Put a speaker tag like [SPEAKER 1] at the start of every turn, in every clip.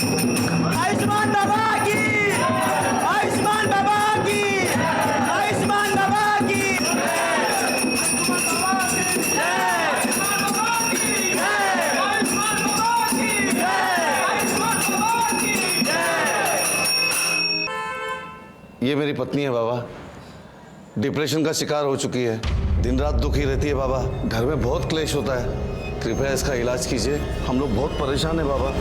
[SPEAKER 1] आयुष्मान बाबा की, आयुष्मान बाबा की, आयुष्मान बाबा की
[SPEAKER 2] ये मेरी पत्नी है बाबा, डिप्रेशन का शिकार हो चुकी है, दिन रात दुखी रहती है बाबा, घर में बहुत क्लेश होता है, कृपया इसका इलाज कीजिए, हम लोग बहुत परेशान हैं बाबा।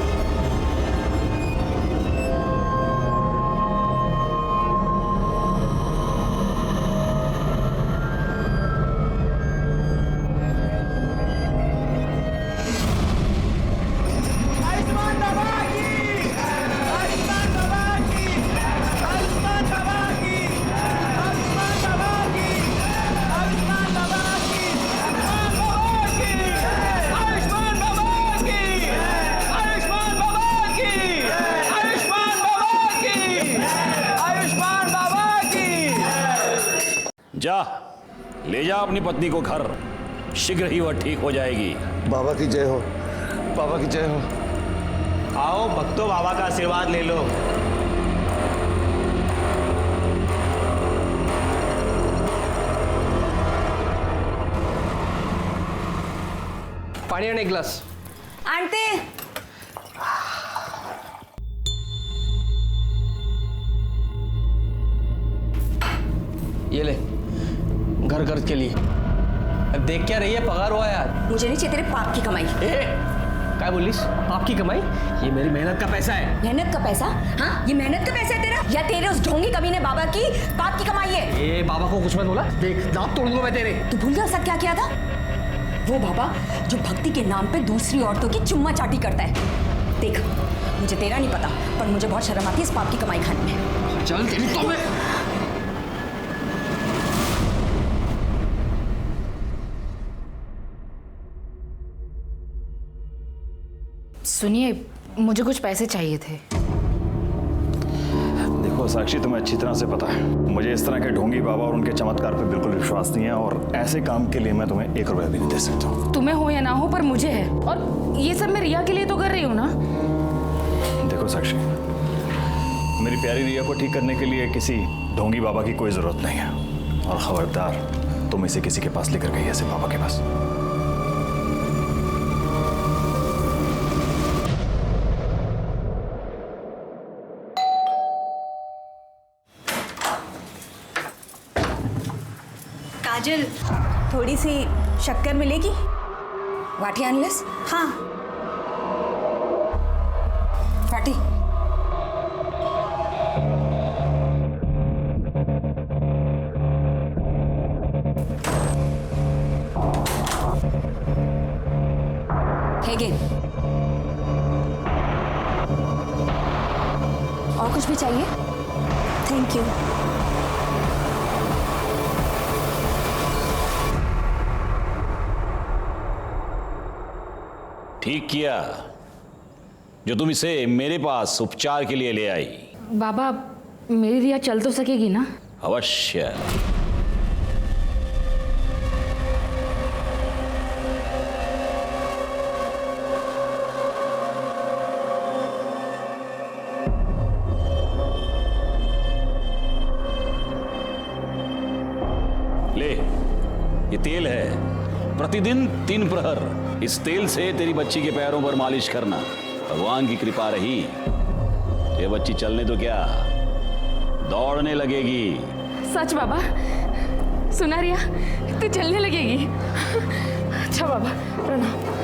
[SPEAKER 3] जा, ले जा अपनी पत्नी को घर, शीघ्र ही वह ठीक हो जाएगी।
[SPEAKER 2] बाबा की जय हो, बाबा की जय हो।
[SPEAKER 1] आओ भक्तों, बाबा का आशीर्वाद ले लो।
[SPEAKER 4] पानी आने एक गिलास।
[SPEAKER 5] आंटी
[SPEAKER 4] ये ले, घर खर्च के लिए। अब देख क्या रही है, पगार हुआ यार।
[SPEAKER 5] मुझे नहीं चाहिए तेरे पाप की कमाई।
[SPEAKER 4] क्या बोलिस? पाप की कमाई? ये मेरी मेहनत का पैसा है।
[SPEAKER 5] मेहनत का पैसा? हाँ, ये मेहनत का पैसा है तेरा या तेरे उस ढोंगी कमीने बाबा की पाप की कमाई है?
[SPEAKER 4] ए बाबा को कुछ मत बोला, देख दांत तोड़ दूंगा मैं तेरे।
[SPEAKER 5] तू भूल गया सब क्या किया था? वो बाबा जो भक्ति के नाम पे दूसरी औरतों की चुम्मा चाटी करता है। देख, मुझे तेरा नहीं पता, पर मुझे बहुत शर्म आती है इस पाप की कमाई खाने में।
[SPEAKER 4] चल तेरी तो मैं।
[SPEAKER 6] सुनिए, मुझे कुछ पैसे चाहिए थे।
[SPEAKER 3] देखो साक्षी, तुम्हें अच्छी तरह से पता है मुझे इस तरह के ढोंगी बाबा और उनके चमत्कार पे बिल्कुल विश्वास नहीं है, और ऐसे काम के लिए मैं तुम्हें 1 रुपया भी नहीं दे सकता हूँ।
[SPEAKER 6] तुम्हें हो या ना हो, पर मुझे है, और ये सब मैं रिया के लिए तो कर रही हूँ ना।
[SPEAKER 3] देखो साक्षी, मेरी प्यारी रिया को ठीक करने के लिए किसी ढोंगी बाबा की कोई जरूरत नहीं है, और खबरदार तुम इसे किसी के पास लेकर गई ऐसे बाबा के पास।
[SPEAKER 5] काजल, थोड़ी सी शक्कर मिलेगी? वाटी अनलेस? हाँ, वाटी। और कुछ भी चाहिए? Thank you.
[SPEAKER 3] ठीक किया जो तुम इसे मेरे पास उपचार के लिए ले आई।
[SPEAKER 6] बाबा, मेरी रिया चल तो सकेगी ना?
[SPEAKER 3] अवश्य। ले, ये तेल है, प्रतिदिन 3 प्रहर इस तेल से तेरी बच्ची के पैरों पर मालिश करना। भगवान की कृपा रही, ये बच्ची चलने तो क्या, दौड़ने लगेगी।
[SPEAKER 6] सच बाबा? सुना रिया, तू चलने लगेगी? अच्छा बाबा, प्रणाम।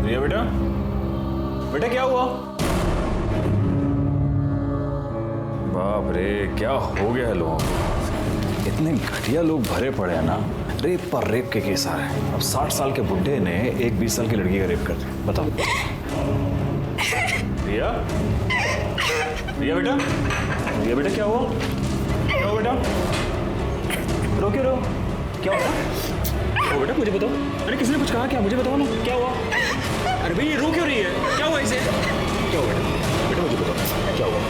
[SPEAKER 3] रिया बेटा, बेटा क्या हुआ? बाप रे, क्या हो गया है लोगों को? इतने घटिया लोग भरे पड़े हैं ना, रेप पर रेप के केस आ रहे हैं। अब 60 साल के बुड्ढे ने एक 20 साल की लड़की का रेप कर दिया, बताओ। रिया, रिया बेटा, रिया बेटा क्या हुआ? क्या हुआ बेटा? रो क्यों रो? क्या हुआ? ओ बेटा मुझे बताओ। अरे किसी ने कुछ कहा क्या? मुझे बताओ ना, क्या हुआ? अरे भाई ये रो क्यों रही है?
[SPEAKER 4] मुझे।
[SPEAKER 7] क्या हुआ बेटा? बेटा मुझे बताओ क्या हुआ?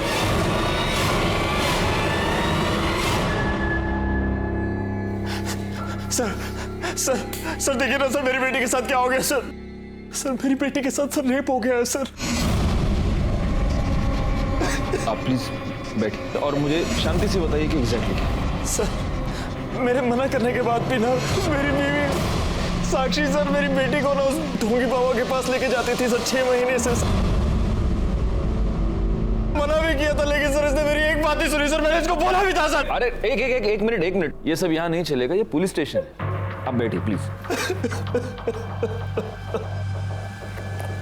[SPEAKER 1] सर देखिए ना सर, मेरी बेटी के साथ क्या हो गया सर मेरी बेटी के साथ सर रेप हो गया है सर।
[SPEAKER 7] आप प्लीज बैठिए और मुझे शांति से बताइए कि एग्जैक्टली क्या।
[SPEAKER 1] सर मेरे मना करने के बाद भी ना मेरी बीवी साक्षी सर मेरी बेटी को ना उस ढोंगी बाबा के पास लेके जाती थी सर 6 महीने से सर। मना भी किया था लेकिन सर इसने मेरी एक बात नहीं सुनी सर, मैंने इसको बोला भी था सर।
[SPEAKER 7] अरे एक मिनट, ये सब यहाँ नहीं चलेगा, ये पुलिस स्टेशन है। आप बैठिए प्लीज।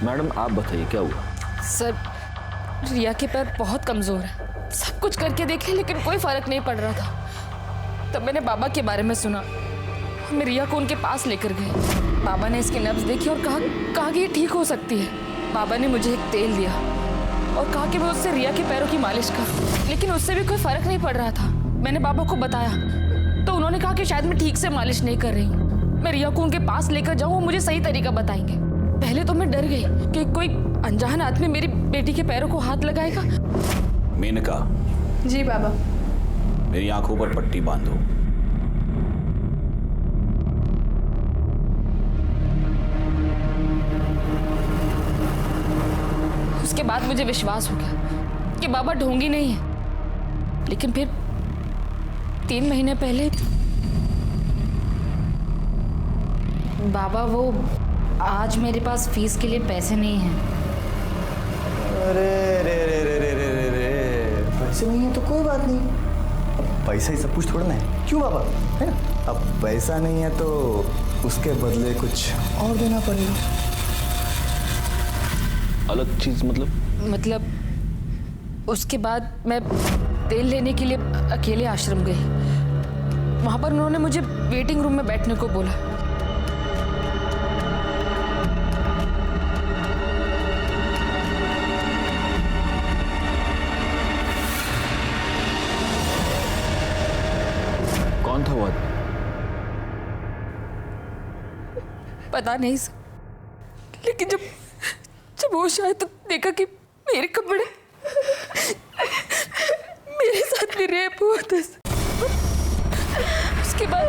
[SPEAKER 7] मैडम आप बताइए क्या हुआ?
[SPEAKER 6] सर रिया के पैर बहुत कमजोर है, सब कुछ करके देखे लेकिन कोई फर्क नहीं पड़ रहा था। तब मैंने बाबा के बारे में सुना, हम रिया को उनके पास लेकर गए। बाबा ने इसकी नब्ज देखी और कहा कि ये ठीक हो सकती है। बाबा ने मुझे एक तेल दिया और कहा कि मैं उससे रिया के पैरों की मालिश कर, लेकिन उससे भी कोई फर्क नहीं पड़ रहा था। मैंने बाबा को बताया तो उन्होंने कहा कि शायद मैं ठीक से मालिश नहीं कर रही हूँ, मैं रिया को उनके पास लेकर जाऊँ, वो मुझे सही तरीका बताएंगे। पहले तो मैं डर गई कि कोई अनजान आदमी मेरी बेटी के पैरों को हाथ लगाएगा।
[SPEAKER 3] मेनका,
[SPEAKER 6] जी बाबा।
[SPEAKER 3] मेरी आंखों पर पट्टी बांधो।
[SPEAKER 6] उसके बाद मुझे विश्वास हो गया कि बाबा ढोंगी नहीं है। लेकिन फिर 3 महीने पहले
[SPEAKER 8] बाबा वो आज मेरे पास फीस के लिए पैसे नहीं हैं।
[SPEAKER 1] अरे रे रे रे रे रे रे रे, पैसे नहीं है तो कोई बात नहीं, अब पैसा ही सब कुछ थोड़ा ना है, क्यों बाबा, है ना। अब पैसा नहीं है तो उसके बदले कुछ और देना पड़ेगा।
[SPEAKER 7] अलग चीज
[SPEAKER 6] मतलब उसके बाद मैं तेल लेने के लिए अकेले आश्रम गई। वहां पर उन्होंने मुझे वेटिंग रूम में बैठने को बोला।
[SPEAKER 7] कौन था वो आदमी?
[SPEAKER 6] पता नहीं सर, लेकिन जब होश आया तो देखा कि मेरे कपड़े मेरे साथ भी रेप हुआ था। उसके बाद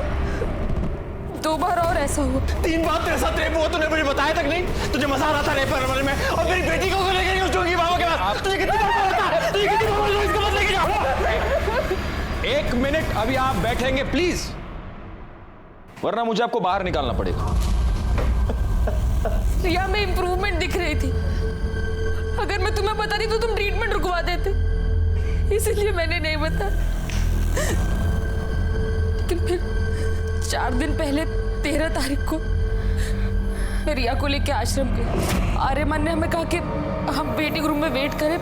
[SPEAKER 6] 2 बार और ऐसा हुआ।
[SPEAKER 1] 3 बार तेरे साथ रेप हुआ, तूने मुझे बताया तक नहीं। तुझे मजा आ रहा था रेप करने में, और मेरी बेटी को लेकर उस ढोंगी बाबा के पास। तुझे कितनी बार बोला था, तुझे कितनी बार बोला इसको मत लेके जाओ।
[SPEAKER 7] 1 मिनट, अभी आप बैठेंगे प्लीज, वरना मुझे आपको बाहर निकालना पड़ेगा।
[SPEAKER 6] रिया में इंप्रूवमेंट दिख रही थी। अगर मैं तुम्हें बता दी तो तुम ट्रीटमेंट रुकवा देते, इसलिए मैंने नहीं बताया। लेकिन फिर 4 दिन पहले 13 तारीख को मैं रिया को लेके आश्रम गई। आर्यमान ने हमें कहा कि हम वेटिंग रूम में वेट करें,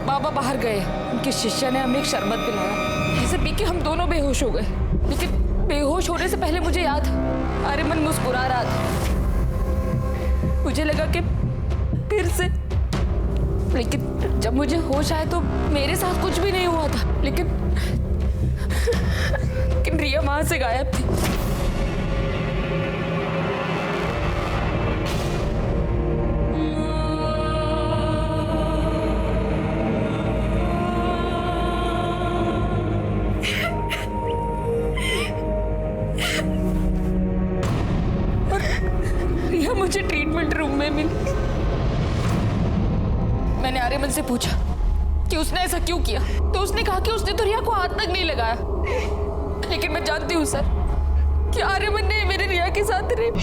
[SPEAKER 6] बाबा बाहर गए। उनके शिष्य ने हमें एक शरबत पिलाया, जिसे पी के हम दोनों बेहोश हो गए। लेकिन बेहोश होने से पहले मुझे याद, आर्यमान मुस्कुरा रहा था। मुझे लगा कि फिर से, लेकिन जब मुझे होश आया तो मेरे साथ कुछ भी नहीं हुआ था। लेकिन रिया वहां से गायब थी। और रिया मुझे ट्रीटमेंट रूम में मिली। मैंने आर्यमन से पूछा कि उसने ऐसा क्यों किया, तो उसने कहा कि उसने तो रिया को हाथ तक नहीं लगाया। लेकिन मैं जानती हूँ सर कि आर्यमन ने मेरे रिया के साथ रेप।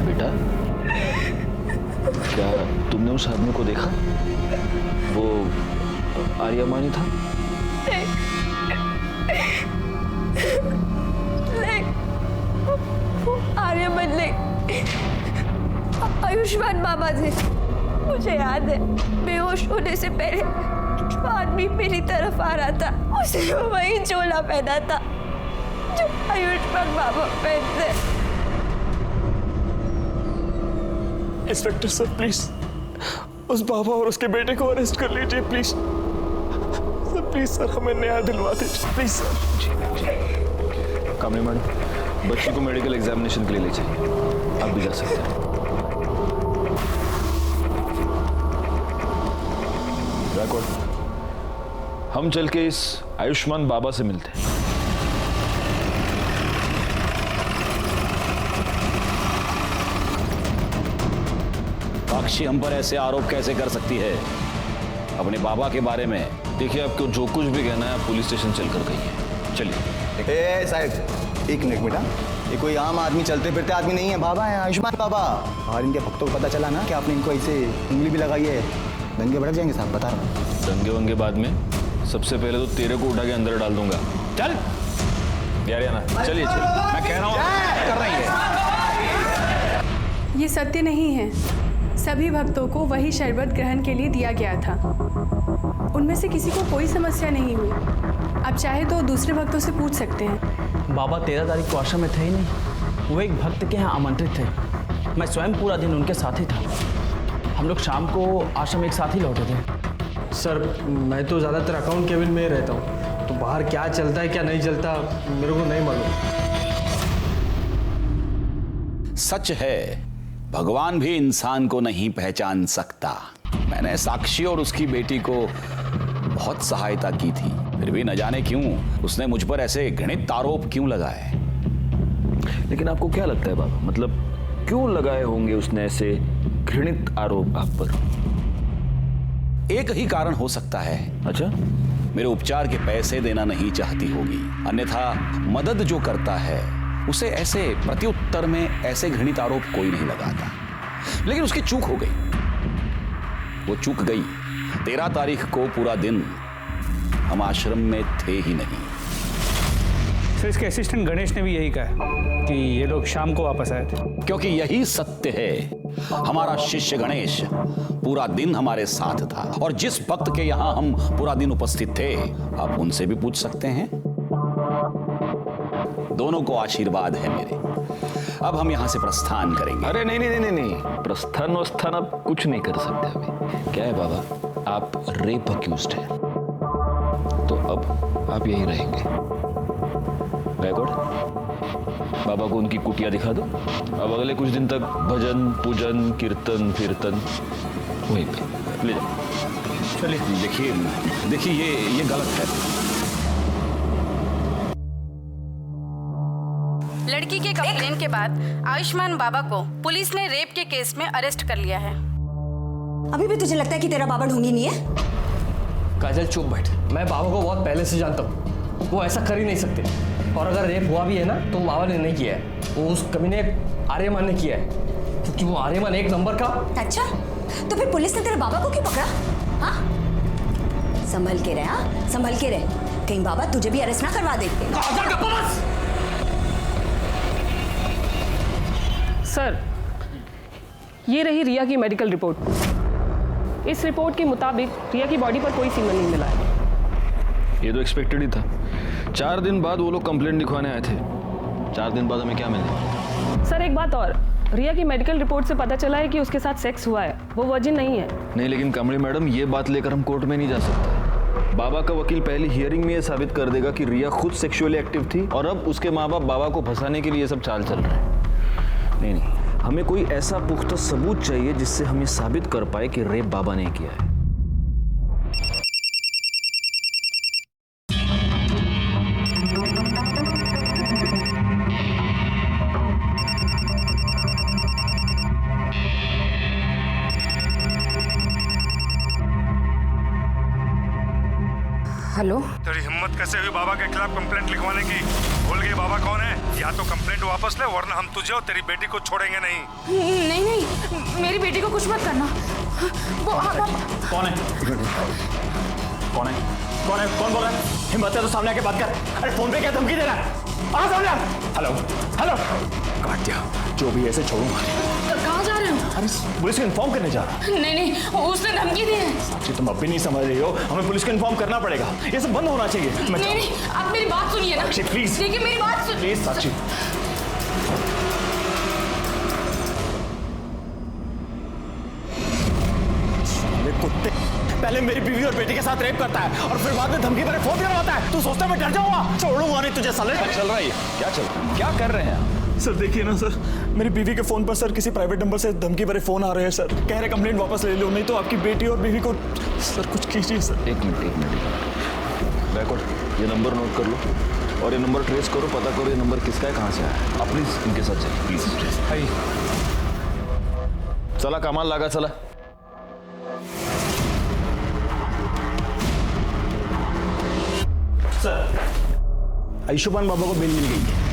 [SPEAKER 7] बेटा, क्या तुमने उस आदमी को देखा? वो आर्यमानी था?
[SPEAKER 5] आर्यमन नहीं, आयुष्मान बाबा थे। मुझे याद है, बेहोश होने से पहले जो आदमी मेरी तरफ आ रहा था, उसे वही चोला पहना था जो आयुष्मान बाबा पहनते।
[SPEAKER 1] इंस्पेक्टर सर प्लीज उस बाबा और उसके बेटे को अरेस्ट कर लीजिए प्लीज सर। प्लीज सर, हमें न्याय दिलवा दीजिए प्लीज सर।
[SPEAKER 7] कामनी मैडम, बच्ची को मेडिकल एग्जामिनेशन के लिए ले जाइए, आप भी जा सकते हैं। हम चल के इस आयुष्मान बाबा से मिलते हैं।
[SPEAKER 3] साक्षी हम पर ऐसे आरोप कैसे कर सकती है अपने बाबा के बारे में?
[SPEAKER 7] देखिए, आपको जो कुछ भी कहना है आप पुलिस स्टेशन चलकर कहिए। चलिए।
[SPEAKER 1] साहब एक मिनट बेटा, ये कोई आम आदमी चलते फिरते आदमी नहीं है, बाबा है आयुष्मान बाबा। और इनके भक्तों को पता चला ना कि आपने इनको ऐसे उंगली भी लगाई है, दंगे भड़क जाएंगे साहब, बता रहा हूँ।
[SPEAKER 7] दंगे वंगे बाद में, सबसे पहले तो तेरे को उठा के अंदर डाल दूंगा। चल यार ना, चलिए चल, मैं कह रहा हूँ कर रही है।
[SPEAKER 9] ये सत्य नहीं है। सभी भक्तों को वही शरबत ग्रहण के लिए दिया गया था। उनमें से किसी को कोई समस्या नहीं हुई। आप चाहे तो दूसरे भक्तों से पूछ सकते हैं।
[SPEAKER 4] बाबा 13 तारीख को आश्रम में थे ही नहीं, वो एक भक्त के यहाँ आमंत्रित थे। मैं स्वयं पूरा दिन उनके साथ ही था। हम लोग शाम को आश्रम एक साथ ही लौटे थे।
[SPEAKER 10] सर, मैं तो ज़्यादातर अकाउंट केबिन में ही रहता हूँ, तो बाहर क्या चलता है क्या नहीं चलता मेरे को नहीं मालूम।
[SPEAKER 3] सच है, भगवान भी इंसान को नहीं पहचान सकता। मैंने साक्षी और उसकी बेटी को बहुत सहायता की थी, फिर भी न जाने क्यों उसने मुझ पर ऐसे घृणित आरोप क्यों लगाए।
[SPEAKER 7] लेकिन आपको क्या लगता है बाबा, मतलब क्यों लगाए होंगे उसने ऐसे घृणित आरोप आप पर?
[SPEAKER 3] एक ही कारण हो सकता है।
[SPEAKER 7] अच्छा?
[SPEAKER 3] मेरे उपचार के पैसे देना नहीं चाहती होगी, अन्यथा मदद जो करता है उसे ऐसे प्रत्युत्तर में ऐसे घृणित आरोप कोई नहीं लगाता। लेकिन उसकी चूक हो गई, वो चूक गई। 13 तारीख को पूरा दिन हम आश्रम में थे ही नहीं।
[SPEAKER 10] सर, इसके असिस्टेंट गणेश ने भी यही कहा कि ये लोग शाम को वापस आए थे।
[SPEAKER 3] क्योंकि यही सत्य है। हमारा शिष्य गणेश पूरा दिन हमारे साथ था, और जिस भक्त के यहां हम पूरा दिन उपस्थित थे, आप उनसे भी पूछ सकते हैं। दोनों को आशीर्वाद है मेरे। अब हम यहां से प्रस्थान करेंगे।
[SPEAKER 7] अरे नहीं नहीं नहीं नहीं, प्रस्थान वस्थान आप कुछ नहीं कर सकते अभी। क्या है बाबा, आप रेप अक्यूज्ड हैं, तो अब आप यहीं रहेंगे। बैकवर्ड, बाबा को उनकी कुटिया दिखा दो। अब अगले कुछ दिन तक भजन पूजन कीर्तन कीर्तन वहीं पे ले जाओ।
[SPEAKER 3] चलिए। देखिए ये गलत है।
[SPEAKER 11] लड़की के कंप्लेन के बाद आयुष्मान बाबा को पुलिस ने रेप के केस में अरेस्ट कर लिया है।
[SPEAKER 12] अभी भी तुझे लगता है कि तेरा बाबा ढोंगी नहीं है?
[SPEAKER 4] काजल चुप बैठ, मैं बाबा को बहुत पहले से जानता हूँ, वो ऐसा कर ही नहीं सकते। और अगर रेप हुआ भी है ना तो बाबा ने नहीं किया है, वो उस कमीने आर्यमान ने किया है, क्योंकि वो आर्यमान एक नंबर का।
[SPEAKER 12] अच्छा, तो फिर पुलिस ने तेरे बाबा को क्यों पकड़ा? हाँ, संभल के रहे, हाँ संभल के रहे, कहीं बाबा तुझे भी अरेस्ट ना करवा देते।
[SPEAKER 9] सर, ये रही रिया की मेडिकल रिपोर्ट। इस रिपोर्ट के मुताबिक रिया की बॉडी पर कोई सीमन नहीं मिला है।
[SPEAKER 7] ये तो एक्सपेक्टेड ही था। 4 दिन बाद वो लोग कंप्लेंट लिखवाने आए थे। 4 दिन बाद हमें क्या मिलने वाला?
[SPEAKER 9] सर, एक बात और, रिया की मेडिकल रिपोर्ट से पता चला है कि उसके साथ सेक्स हुआ है, वो वर्जिन नहीं है।
[SPEAKER 7] नहीं, लेकिन कमली मैडम, ये बात लेकर हम कोर्ट में नहीं जा सकते। बाबा का वकील पहली हियरिंग में ये साबित कर देगा कि रिया खुद सेक्सुअली एक्टिव थी, और अब उसके माँ बाप बाबा को फंसाने के लिए ये सब चाल चल रहे हैं। नहीं, हमें कोई ऐसा पुख्ता सबूत चाहिए जिससे हम ये साबित कर पाए कि रेप बाबा ने किया है।
[SPEAKER 6] हेलो,
[SPEAKER 13] तेरी हिम्मत कैसे हुई बाबा के खिलाफ कंप्लेंट लिखवाने की? भूल गई बाबा कौन है? या तो कंप्लेंट वापस ले, वरना हम तुझे और तेरी बेटी को छोड़ेंगे नहीं।
[SPEAKER 6] नहीं, मेरी बेटी को कुछ मत करना। वो
[SPEAKER 10] कौन है? कौन है? कौन है? कौन बोल रहा है? हिम्मत है तो सामने आके बात कर। अरे फोन पे क्या धमकी दे रहा है? आ सामने। हेलो हेलो, काट दिया। जो भी ऐसे छोड़ूंगा।
[SPEAKER 6] कहाँ जा रहे हो?
[SPEAKER 10] अरे पुलिस को इन्फॉर्म करने जा रहा।
[SPEAKER 6] नहीं, उसने धमकी दी है।
[SPEAKER 10] साक्षी, तुम अब भी नहीं समझ रही हो, हमें पुलिस को इन्फॉर्म करना पड़ेगा। ये सब बंद होना चाहिए।
[SPEAKER 6] नहीं, आप मेरी बात सुनिए ना।
[SPEAKER 10] साक्षी प्लीज,
[SPEAKER 6] देखिए मेरी बात सुनिए।
[SPEAKER 10] प्लीज साक्षी।
[SPEAKER 1] कुत्ते
[SPEAKER 10] पहले मेरी बीवी और बेटी के साथ रेप करता है और फिर बाद में धमकी भरे फोन करवाता है। तू सोचता है मैं डर जाऊंगा? छोड़ूंगा नहीं तुझे साले।
[SPEAKER 7] क्या चल रहा है? क्या चल रहा है? क्या कर रहे हैं आप?
[SPEAKER 10] सर देखिए ना सर, मेरी बीवी के फोन पर सर किसी प्राइवेट नंबर से धमकी भरे फोन आ रहे हैं सर। कह रहे कंप्लेंट वापस ले लो, नहीं तो आपकी बेटी और बीवी को। सर कुछ कीजिए सर।
[SPEAKER 7] एक मिनट बैकवर्ड, ये नंबर नोट कर लो और ये नंबर ट्रेस करो, पता करो ये नंबर किसका है, कहाँ से आया। आप प्लीज इनके साथ चलिए प्लीज। हाय चला कामाल लागा चला।
[SPEAKER 10] सर आयुष्मान बाबा को बेल मिल गई है।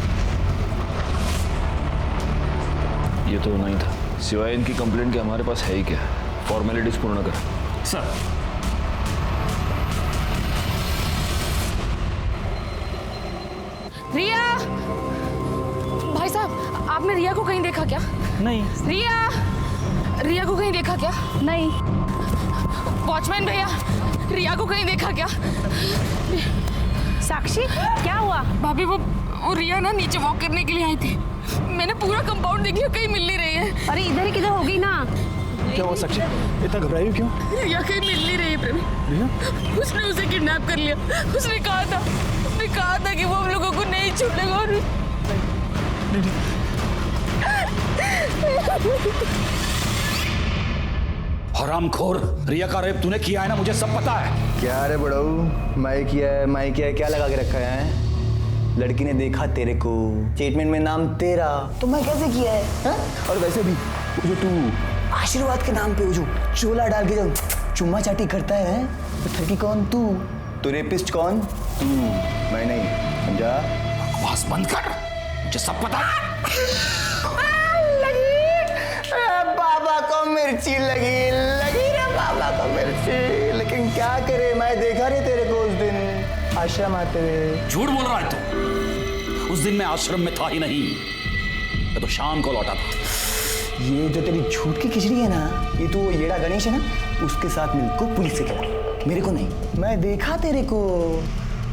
[SPEAKER 7] ये तो नहीं था, सिवाय इनकी कंप्लेंट के हमारे पास है ही क्या? फॉर्मेलिटीज पूर्ण कर।
[SPEAKER 10] सर
[SPEAKER 6] रिया, भाई साहब आपने रिया को कहीं देखा क्या?
[SPEAKER 10] नहीं।
[SPEAKER 6] रिया को कहीं देखा क्या?
[SPEAKER 9] नहीं।
[SPEAKER 6] वॉचमैन भैया, रिया को कहीं देखा क्या?
[SPEAKER 9] साक्षी क्या हुआ?
[SPEAKER 6] भाभी वो रिया ना नीचे वॉक करने के लिए आई थी। मैंने पूरा कंपाउंड देख लिया, कहीं मिल नहीं रही है।
[SPEAKER 9] अरे इधर ही किधर होगी ना।
[SPEAKER 10] क्या हुआ साक्षी, इतना घबराई हो क्यों?
[SPEAKER 6] रिया कहीं मिल नहीं रही है प्रवीण। उसने उसे किडनैप कर लिया। उसने कहा था कि वो हम लोगों को नहीं छोड़ेगा। और
[SPEAKER 3] हरामखोर, रिया का रेप तूने किया है ना, मुझे सब पता है।
[SPEAKER 1] क्या रे बड़ऊ, मैं किया है, क्या लगा के रखा है? लड़की ने देखा तेरे को, स्टेटमेंट में नाम तेरा, तो मैं कैसे किया है हा? और वैसे भी जो तू आशीर्वाद के नाम पे जो चोला डाल के जो चुम्मा चाटी करता है, तो ठगी कौन? तू रेपिस्ट कौन? तू, मैं नहीं, समझा?
[SPEAKER 3] बकवास बंद कर, मुझे सब पता है।
[SPEAKER 1] बाबा को मिर्ची लगी रे बाबा को मिर्ची। लेकिन क्या करे, मैं देखा नहीं तेरे को उस दिन आश्रम आते हुए।
[SPEAKER 3] झूठ बोल रहा है तू। उस दिन मैं आश्रम में था ही नहीं, मैं तो शाम को लौटा था।
[SPEAKER 1] ये जो तेरी झूठ की खिचड़ी है ना, ये तो येड़ा गणेश है ना, उसके साथ मिलकर पुलिस से खड़ा, मेरे को नहीं। मैं देखा तेरे को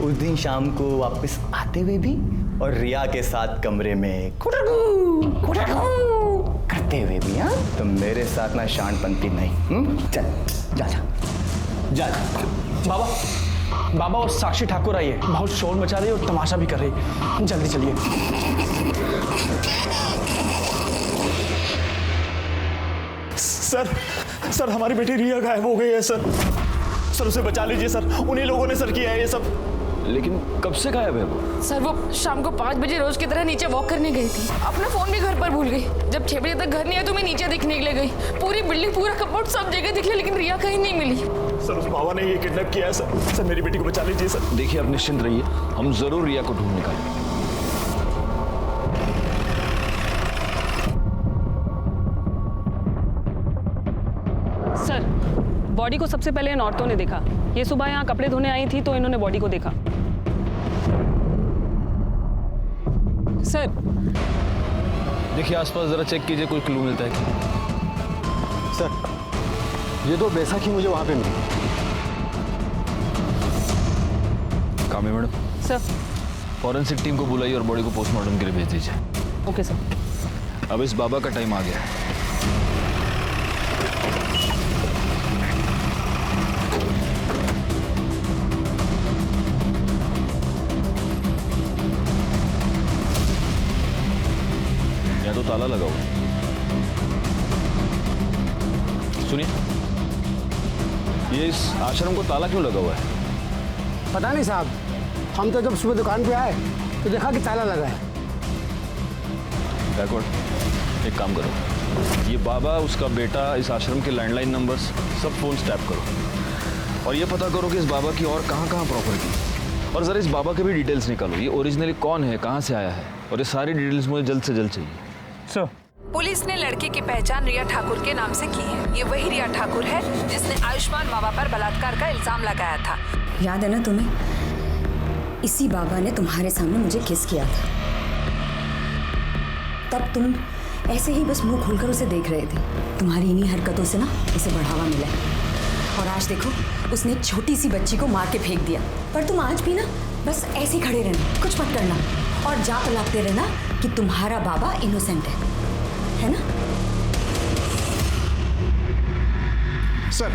[SPEAKER 1] उस दिन शाम को वापस आते हुए भी, और रिया के साथ कमरे में करते हुए भी। हाँ, तो मेरे साथ ना शांतपंती नहीं। चल जा जा जा।
[SPEAKER 10] बाबा वो साक्षी ठाकुर आई है, बहुत शोर मचा रही है और तमाशा भी कर रही है। जल्दी चलिए। सर हमारी बेटी रिया गायब हो गई है सर उसे बचा लीजिए सर। उन्हीं लोगों ने सर किया है ये सब।
[SPEAKER 7] लेकिन कब से गायब है वो?
[SPEAKER 6] सर वो शाम को 5 बजे रोज की तरह नीचे वॉक करने गई थी। अपना फोन भी घर पर भूल गई। जब 6 बजे तक घर नहीं आया तो मैं नीचे देखने के लिए गई। पूरी बिल्डिंग, पूरा कंपाउंड, सब जगह देख लिया, लेकिन रिया कहीं नहीं मिली।
[SPEAKER 10] सर उस बाबा ने ये किडनैप किया है सर मेरी बेटी को बचा लीजिए सर।
[SPEAKER 7] देखिए आप निश्चिंत रहिए, हम जरूर रिया को ढूंढ निकालेंगे।
[SPEAKER 14] सर बॉडी को सबसे पहले इन औरतों ने देखा। ये सुबह यहाँ कपड़े धोने आई थी तो इन्होंने बॉडी को देखा। सर
[SPEAKER 7] देखिए आसपास जरा चेक कीजिए, कोई क्लू मिलता है क्या?
[SPEAKER 10] सर ये 2 बैसाखी मुझे वहां पे मिली।
[SPEAKER 7] कामे मैडम,
[SPEAKER 14] सर
[SPEAKER 7] फॉरेंसिक टीम को बुलाइए और बॉडी को पोस्टमार्टम के लिए भेज दीजिए।
[SPEAKER 14] Okay sir.
[SPEAKER 7] अब इस बाबा का टाइम आ गया है। या तो ताला लगाओ। सुनिए, ये इस आश्रम को ताला क्यों लगा हुआ है?
[SPEAKER 15] पता नहीं साहब, हम तो जब सुबह दुकान पे आए तो देखा कि ताला लगा है।
[SPEAKER 7] बैकवर्ड, एक काम करो, ये बाबा, उसका बेटा, इस आश्रम के लैंडलाइन नंबर्स सब फोन टैप करो और ये पता करो कि इस बाबा की और कहाँ प्रॉपर्टी, और जरा इस बाबा के भी डिटेल्स निकालो। ये ओरिजिनली कौन है, कहाँ से आया है, और ये सारी डिटेल्स मुझे जल्द से जल्द चाहिए।
[SPEAKER 10] सर
[SPEAKER 11] पुलिस ने लड़के की पहचान रिया ठाकुर के नाम से की है। ये वही रिया ठाकुर है जिसने आयुष्मान बाबा पर बलात्कार का इल्जाम लगाया था।
[SPEAKER 12] याद है ना तुम्हें? इसी बाबा ने तुम्हारे सामने मुझे किस किया था। तब तुम ऐसे ही बस मुंह खोलकर उसे देख रहे थे। तुम्हारी इन्हीं हरकतों से ना उसे बढ़ावा मिला, और आज देखो उसने एक छोटी सी बच्ची को मार के फेंक दिया। पर तुम आज भी ना बस ऐसे ही खड़े रहना, कुछ मत करना, और जा पलाते रहना कि तुम्हारा बाबा इनोसेंट है ना?
[SPEAKER 15] सर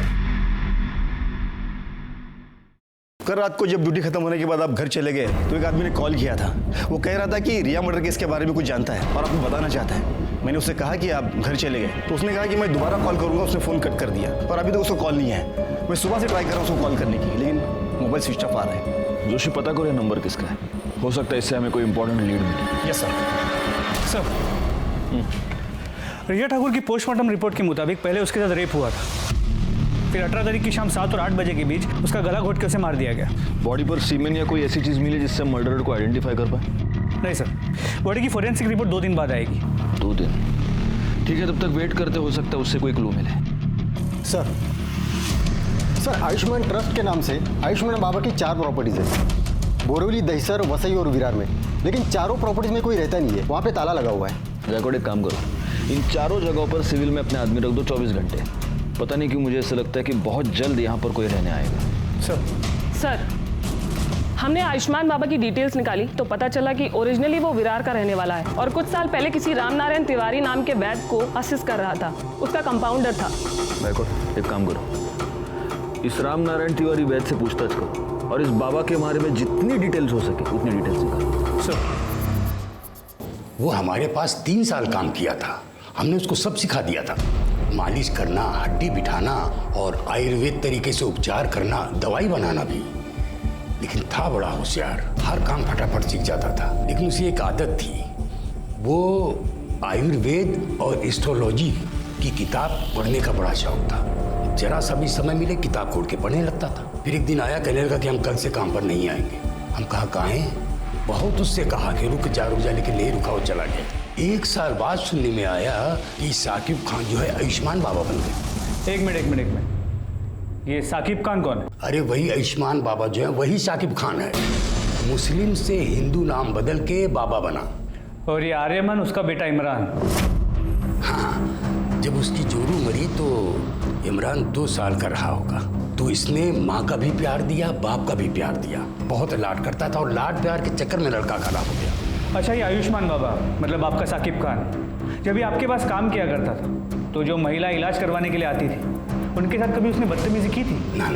[SPEAKER 1] कल रात को जब ड्यूटी खत्म होने के बाद आप घर चले गए तो एक आदमी ने कॉल किया था। वो कह रहा था कि रिया मर्डर केस के बारे में कुछ जानता है और आपको बताना चाहता है। मैंने उससे कहा कि आप घर चले गए तो उसने कहा कि मैं दोबारा कॉल करूंगा। उसने फ़ोन कट कर दिया और अभी तक उसको कॉल नहीं है। मैं सुबह से ट्राई कर रहा हूँ उसको कॉल करने की, लेकिन मोबाइल स्विच ऑफ आ रहा है।
[SPEAKER 7] जोशी, पता करो ये नंबर किसका है। हो सकता है इससे हमें कोई इंपॉर्टेंट लीड मिले।
[SPEAKER 16] Yes sir. रिया ठाकुर की पोस्टमार्टम रिपोर्ट के मुताबिक पहले उसके साथ रेप हुआ था, फिर 18 तारीख की शाम 7 और 8 बजे के बीच उसका गला घोट के उसे मार दिया गया।
[SPEAKER 7] बॉडी पर सीमेन या कोई ऐसी चीज मिली जिससे मर्डरर को आइडेंटिफाई कर पाए?
[SPEAKER 16] नहीं सर, बॉडी की फोरेंसिक रिपोर्ट 2 दिन बाद आएगी।
[SPEAKER 7] 2 दिन? ठीक है, तब तक वेट करते, हो सकता है उससे कोई क्लू मिले।
[SPEAKER 15] सर आयुष्मान ट्रस्ट के नाम से आयुष्मान बाबा की 4 प्रॉपर्टीज है, बोरीवली, दहिसर, वसई और विरार में। लेकिन चारों प्रॉपर्टीज में कोई रहता नहीं है, वहाँ पे ताला लगा हुआ है।
[SPEAKER 7] गैकवाड, एक काम करो, इन चारों जगहों पर सिविल में अपने आदमी रख दो 24 घंटे। पता नहीं क्यों मुझे ऐसा लगता है कि बहुत जल्द यहाँ पर कोई रहने आएगा।
[SPEAKER 14] सर, हमने आयुष्मान बाबा की डिटेल्स निकाली तो पता चला कि ओरिजिनली वो विरार का रहने वाला है और कुछ साल पहले किसी रामनारायण तिवारी नाम के वैद्य को असिस्ट कर रहा था। उसका कंपाउंडर था।
[SPEAKER 7] गैकवाड, एक काम करो, इस रामनारायण तिवारी वैद्य से पूछताछ करो और इस बाबा के बारे में जितनी डिटेल्स हो सके उतनी डिटेल्स निकालो।
[SPEAKER 17] सर, वो हमारे पास 3 साल काम किया था। हमने उसको सब सिखा दिया था, मालिश करना, हड्डी बिठाना और आयुर्वेद तरीके से उपचार करना, दवाई बनाना भी। लेकिन था बड़ा होशियार, हर काम फटाफट सीख जाता था। लेकिन उसे एक आदत थी, वो आयुर्वेद और एस्ट्रोलॉजी की किताब पढ़ने का बड़ा शौक था। जरा सा भी समय मिले किताब खोल के पढ़ने लगता था। फिर एक दिन आया, कहने लगा कि हम कल से काम पर नहीं आएंगे। हम कहा कहाँ हैं? बहुत उससे कहा कि रुक जा, लेकिन नहीं रुका, वो चला गया। 1 साल बाद सुनने में आया कि साकिब खान जो है आयुष्मान बाबा बन गए।
[SPEAKER 16] एक मिनट, ये साकिब खान कौन है?
[SPEAKER 17] अरे वही आयुष्मान बाबा जो है वही साकिब खान है। मुस्लिम से हिंदू नाम बदल के बाबा बना।
[SPEAKER 16] और ये आर्यमन उसका बेटा इमरान।
[SPEAKER 17] हाँ, जब उसकी जोरू मरी तो इमरान 2 साल का रहा होगा। तो इसने माँ का भी प्यार दिया, बाप का भी प्यार दिया। बहुत लाड करता था और लाड प्यार के चक्कर में लड़का खराब हो गया।
[SPEAKER 16] अच्छा, ये आयुष्मान बाबा मतलब आपका साकिब खान जब भी आपके पास काम किया करता था तो जो महिला इलाज करवाने के लिए आती थी उनके साथ कभी उसने बदतमीजी की थी?
[SPEAKER 17] ना,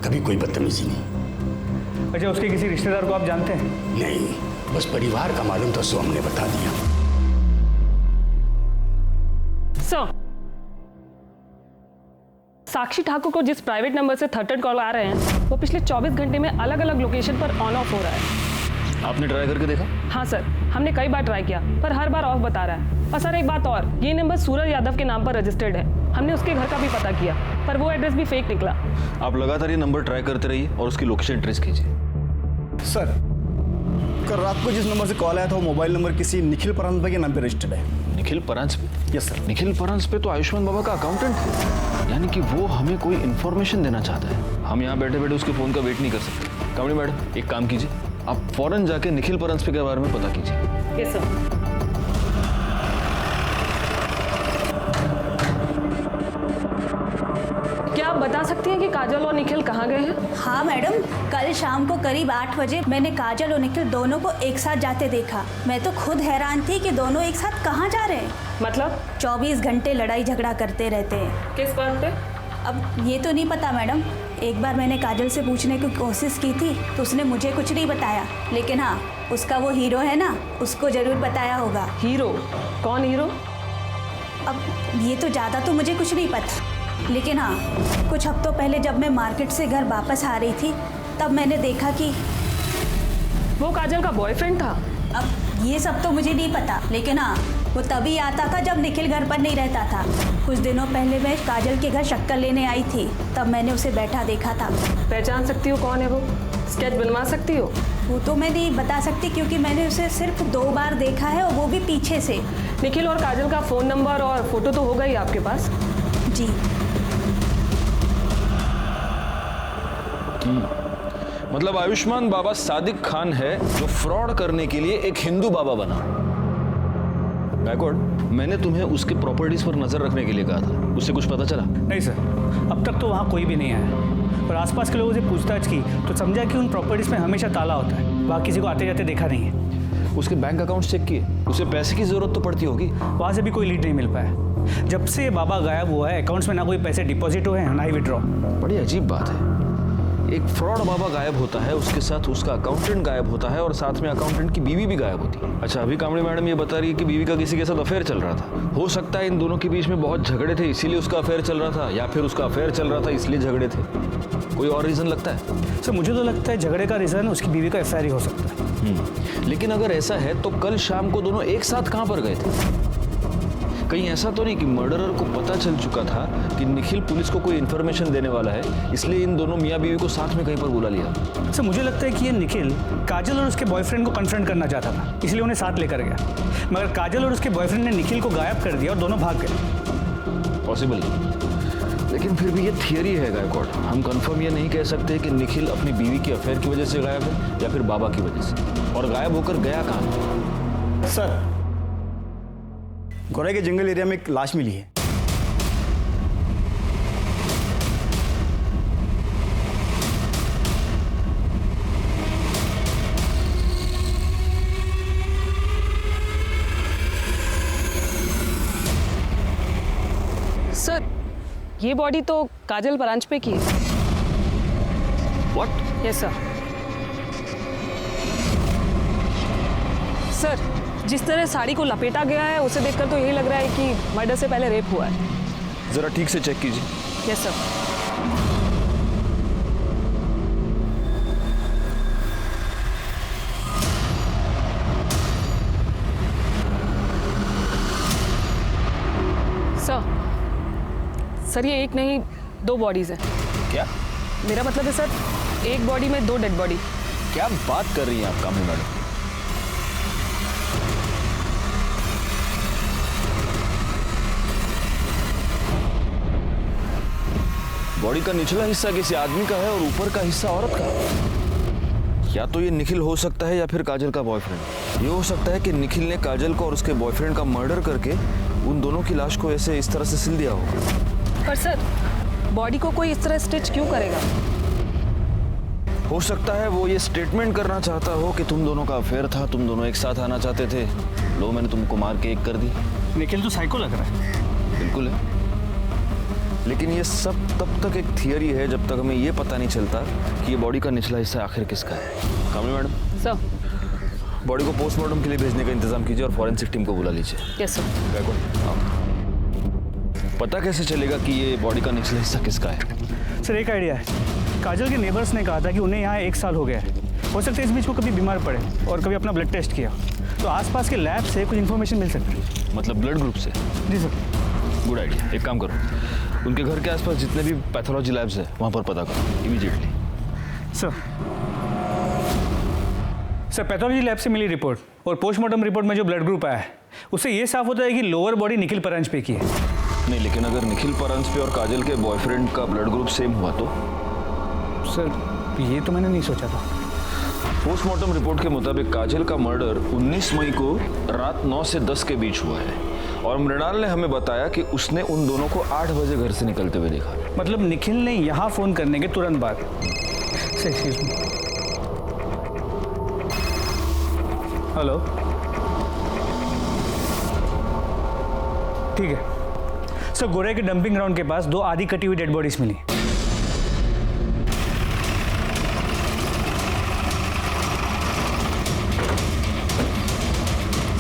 [SPEAKER 17] कभी कोई बदतमीजी नहीं।
[SPEAKER 16] अच्छा, उसके किसी रिश्तेदार को आप जानते हैं?
[SPEAKER 17] नहीं, बस परिवार का मालूम था, सो हमने बता दिया।
[SPEAKER 14] साक्षी ठाकुर को जिस प्राइवेट नंबर से थर्ड कॉल आ रहे हैं वो पिछले 24 घंटे में अलग अलग लोकेशन पर ऑन ऑफ हो रहा है।
[SPEAKER 7] आपने ट्राई करके देखा?
[SPEAKER 14] हाँ सर, हमने कई बार ट्राई किया पर हर बार ऑफ बता रहा है। और सर एक बात और, ये नंबर सूरज यादव के नाम पर रजिस्टर्ड है। हमने उसके घर का भी पता किया पर वो एड्रेस भी फेक निकला।
[SPEAKER 7] आप लगातार ये नंबर ट्राई करते रहिए और उसकी लोकेशन ट्रेस कीजिए।
[SPEAKER 1] सर, कल रात को जिस नंबर से कॉल आया था वो मोबाइल नंबर किसी निखिल परांजपे के नाम पे रजिस्टर्ड है।
[SPEAKER 7] निखिल परांजपे?
[SPEAKER 1] Yes sir.
[SPEAKER 7] निखिल परांजपे तो आयुष्मान बाबा का अकाउंटेंट है, यानी कि वो हमें कोई इन्फॉर्मेशन देना चाहता है। हम यहाँ बैठे बैठे उसके फोन का वेट नहीं कर सकते। कामड़ी मैडम, एक काम कीजिए, आप फौरन जाके निखिल परांजपे के बारे में पता कीजिए।
[SPEAKER 14] Yes sir. क्या आप बता सकती हैं कि काजल और निखिल कहाँ गए हैं?
[SPEAKER 18] हाँ मैडम, कल शाम को करीब 8 बजे मैंने काजल और निखिल दोनों को एक साथ जाते देखा। मैं तो खुद हैरान थी कि दोनों एक साथ कहाँ जा रहे हैं।
[SPEAKER 14] मतलब
[SPEAKER 18] 24 घंटे लड़ाई झगड़ा करते रहते हैं।
[SPEAKER 14] किस बात पे?
[SPEAKER 18] अब ये तो नहीं पता मैडम। एक बार मैंने काजल से पूछने की कोशिश की थी तो उसने मुझे कुछ नहीं बताया, लेकिन हाँ, उसका वो हीरो है ना, उसको जरूर बताया होगा।
[SPEAKER 14] हीरो? कौन हीरो?
[SPEAKER 18] अब ये तो ज़्यादा तो मुझे कुछ नहीं पता, लेकिन हाँ, कुछ हफ्तों पहले जब मैं मार्केट से घर वापस आ रही थी तब मैंने देखा कि
[SPEAKER 14] वो काजल का बॉयफ्रेंड था।
[SPEAKER 18] अब ये सब तो मुझे नहीं पता, लेकिन हाँ, वो तभी आता था जब निखिल घर पर नहीं रहता था। कुछ दिनों पहले मैं काजल के घर शक्कर लेने आई थी, तब मैंने उसे बैठा देखा था।
[SPEAKER 14] पहचान सकती हो कौन है वो? स्केच बनवा सकती हो?
[SPEAKER 18] वो तो मैं नहीं बता सकती क्योंकि मैंने उसे सिर्फ 2 बार देखा है और वो भी पीछे से।
[SPEAKER 14] निखिल और काजल का फ़ोन नंबर और फोटो तो होगा ही आपके पास?
[SPEAKER 18] जी।
[SPEAKER 7] मतलब आयुष्मान बाबा सादिक खान है जो फ्रॉड करने के लिए एक हिंदू बाबा बना। गैकवाड, मैंने तुम्हें उसके प्रॉपर्टीज पर नजर रखने के लिए कहा था, उससे कुछ पता चला?
[SPEAKER 16] नहीं सर, अब तक तो वहाँ कोई भी नहीं आया। और आसपास के लोगों से पूछताछ की तो समझा कि उन प्रॉपर्टीज में हमेशा ताला होता है, वहाँ किसी को आते जाते देखा नहीं है।
[SPEAKER 7] उसके बैंक अकाउंट चेक किए? उसे पैसे की जरूरत तो पड़ती होगी।
[SPEAKER 16] वहाँ से भी कोई लीड नहीं मिल पाया। जब से बाबा गायब हुआ है अकाउंट्स में ना कोई पैसे डिपॉजिट हुए हैं ना ही विड्रॉ।
[SPEAKER 7] बड़ी अजीब बात है, एक फ्रॉड बाबा गायब होता है, उसके साथ उसका अकाउंटेंट गायब होता है और साथ में अकाउंटेंट की बीवी भी गायब होती है। अच्छा, अभी कामड़ी मैडम ये बता रही है कि बीवी का किसी के साथ अफेयर चल रहा था। हो सकता है इन दोनों के बीच में बहुत झगड़े थे इसीलिए उसका अफेयर चल रहा था, या फिर उसका अफेयर चल रहा था इसलिए झगड़े थे। कोई और रीजन लगता है?
[SPEAKER 16] सर मुझे तो लगता है झगड़े का रीजन उसकी बीवी का अफेयर ही हो सकता
[SPEAKER 7] है। लेकिन अगर ऐसा है तो कल शाम को दोनों एक साथ कहाँ पर गए थे? कहीं ऐसा तो नहीं कि मर्डरर को पता चल चुका था कि निखिल पुलिस को कोई इन्फॉर्मेशन देने वाला है, इसलिए इन दोनों मियाँ बीवी को साथ में कहीं पर बुला लिया?
[SPEAKER 16] सर मुझे लगता है कि ये निखिल काजल और उसके बॉयफ्रेंड को कन्फ्रंट करना चाहता था, इसलिए उन्हें साथ लेकर गया, मगर काजल और उसके बॉयफ्रेंड ने निखिल को गायब कर दिया और दोनों भाग गए।
[SPEAKER 7] पॉसिबल, लेकिन फिर भी ये थियरी है गायकवाड़। हम कंफर्म ये नहीं कह सकते कि निखिल अपनी बीवी के अफेयर की वजह से गायब है या फिर बाबा की वजह से। और गायब होकर गया कहाँ?
[SPEAKER 15] सर, गोरे के जंगल एरिया में एक लाश मिली है।
[SPEAKER 14] सर, ये बॉडी तो काजल परांजपे की है।
[SPEAKER 7] व्हाट?
[SPEAKER 14] Yes sir. सर, जिस तरह साड़ी को लपेटा गया है उसे देखकर तो यही लग रहा है कि मर्डर से पहले रेप हुआ है।
[SPEAKER 7] जरा ठीक से चेक कीजिए।
[SPEAKER 14] Yes sir. सर, ये एक नहीं 2 बॉडीज हैं।
[SPEAKER 7] क्या?
[SPEAKER 14] मेरा मतलब है सर, एक बॉडी में 2 डेड बॉडी।
[SPEAKER 7] क्या बात कर रही हैं आप कामड़ी मैडम? बॉडी का निचला हिस्सा किसी आदमी का है और ऊपर का हिस्सा औरत का। या तो ये निखिल हो सकता है या फिर काजल का बॉयफ्रेंड। ये हो सकता है कि निखिल ने काजल को और उसके बॉयफ्रेंड का मर्डर करके उन दोनों की लाश को ऐसे इस तरह से सिल दिया होगा।
[SPEAKER 14] पर सर, बॉडी को कोई इस तरह स्टिच क्यों करेगा?
[SPEAKER 7] हो सकता है वो ये स्टेटमेंट करना चाहता हो कि तुम दोनों का अफेयर था, तुम दोनों एक साथ आना चाहते थे, लो मैंने तुमको मार के एक कर दी।
[SPEAKER 16] निखिल तो साइको लग रहा है।
[SPEAKER 7] बिल्कुल है, लेकिन ये सब तब तक एक थियरी है जब तक हमें ये पता नहीं चलता कि ये बॉडी का निचला हिस्सा आखिर किसका है। कामड़ी मैडम,
[SPEAKER 14] सर,
[SPEAKER 7] बॉडी को पोस्टमार्टम के लिए भेजने का इंतजाम कीजिए और फॉरेंसिक टीम को बुला लीजिए।
[SPEAKER 14] Yes sir.
[SPEAKER 7] पता कैसे चलेगा कि ये बॉडी का निचला हिस्सा किसका है?
[SPEAKER 16] सर, एक आइडिया है। काजल के नेबर्स ने कहा था कि उन्हें यहाँ 1 साल हो गया है। हो सकता है इस बीच वो कभी बीमार पड़े और कभी अपना ब्लड टेस्ट किया, तो आसपास के लैब से कुछ इन्फॉर्मेशन मिल सकती है।
[SPEAKER 7] मतलब ब्लड ग्रुप से?
[SPEAKER 16] जी सर।
[SPEAKER 7] Good idea. एक काम करो, उनके घर के आसपास जितने भी पैथोलॉजी लैब्स हैं वहाँ पर पता करो इमीडिएटली।
[SPEAKER 16] सर, पैथोलॉजी लैब से मिली रिपोर्ट और पोस्टमार्टम रिपोर्ट में जो ब्लड ग्रुप आया है उससे ये साफ होता है कि लोअर बॉडी निखिल परांजपे की है।
[SPEAKER 7] नहीं, लेकिन अगर निखिल परांजपे और काजल के बॉयफ्रेंड का ब्लड ग्रुप सेम हुआ तो?
[SPEAKER 16] सर, ये तो मैंने नहीं सोचा था।
[SPEAKER 7] पोस्टमार्टम रिपोर्ट के मुताबिक काजल का मर्डर 19 मई को रात 9 से 10 के बीच हुआ है और मृणाल ने हमें बताया कि उसने उन दोनों को 8 बजे घर से निकलते हुए देखा।
[SPEAKER 16] मतलब निखिल ने यहाँ फोन करने के तुरंत बाद। हेलो, ठीक है सर। गोरे के डंपिंग ग्राउंड के पास 2 आधी कटी हुई डेड बॉडीज मिली।